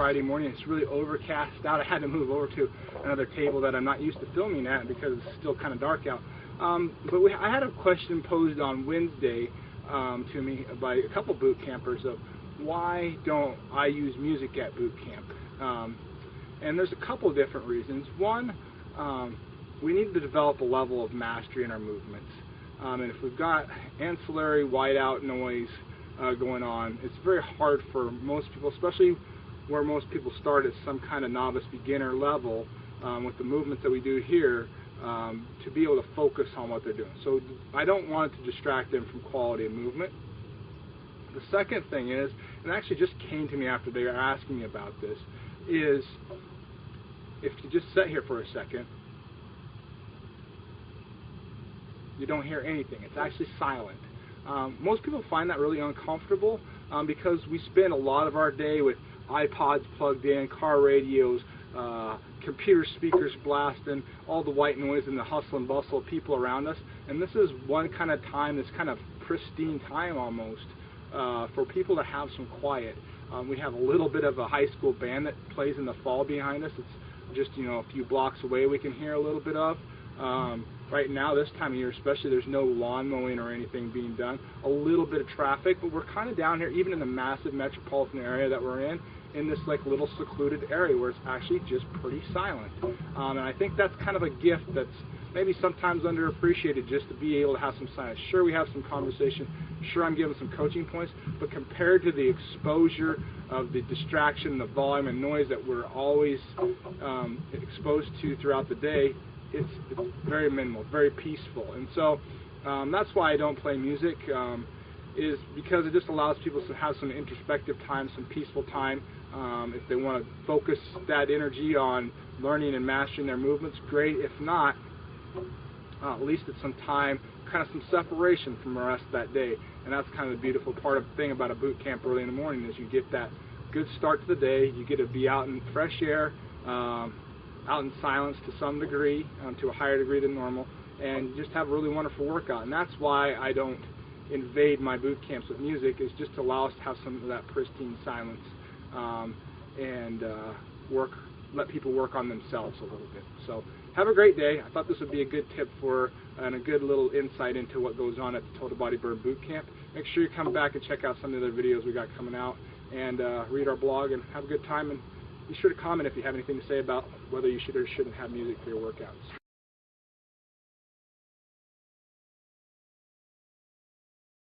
Friday morning. It's really overcast out. I had to move over to another table that I'm not used to filming at because it's still kind of dark out. But I had a question posed on Wednesday to me by a couple boot campers of why don't I use music at boot camp? And there's a couple different reasons. One, we need to develop a level of mastery in our movements. And if we've got ancillary whiteout noise going on, it's very hard for most people, especially where most people start at some kind of novice beginner level with the movements that we do here, to be able to focus on what they're doing. So I don't want it to distract them from quality of movement. The second thing is, and it actually just came to me after they were asking me about this, is if you just sit here for a second, you don't hear anything. It's actually silent. Most people find that really uncomfortable because we spend a lot of our day with iPods plugged in, car radios, computer speakers blasting, all the white noise and the hustle and bustle of people around us. And this is one kind of time, this kind of pristine time almost, for people to have some quiet. We have a little bit of a high school band that plays in the fall behind us. It's just, you know, a few blocks away we can hear a little bit of. Right now, this time of year especially, there's no lawn mowing or anything being done. A little bit of traffic, but we're kind of down here, even in the massive metropolitan area that we're in this like little secluded area where it's actually just pretty silent. And I think that's kind of a gift that's maybe sometimes underappreciated, just to be able to have some silence. Sure, we have some conversation. Sure, I'm giving some coaching points, but compared to the exposure of the distraction, the volume and noise that we're always exposed to throughout the day, it's very minimal, very peaceful. And so that's why I don't play music, is because it just allows people to have some introspective time, some peaceful time. If they want to focus that energy on learning and mastering their movements, great. If not, at least it's some time, kind of some separation from the rest of that day. And that's kind of the beautiful thing about a boot camp early in the morning, is you get that good start to the day. You get to be out in fresh air, out in silence to some degree, to a higher degree than normal, and just have a really wonderful workout. And that's why I don't invade my boot camps with music, is just to allow us to have some of that pristine silence and let people work on themselves a little bit. So have a great day. I thought this would be a good tip and a good little insight into what goes on at the Total Body Burn Boot Camp. Make sure you come back and check out some of the other videos we got coming out, and read our blog, and have a good time. And be sure to comment if you have anything to say about whether you should or shouldn't have music for your workouts.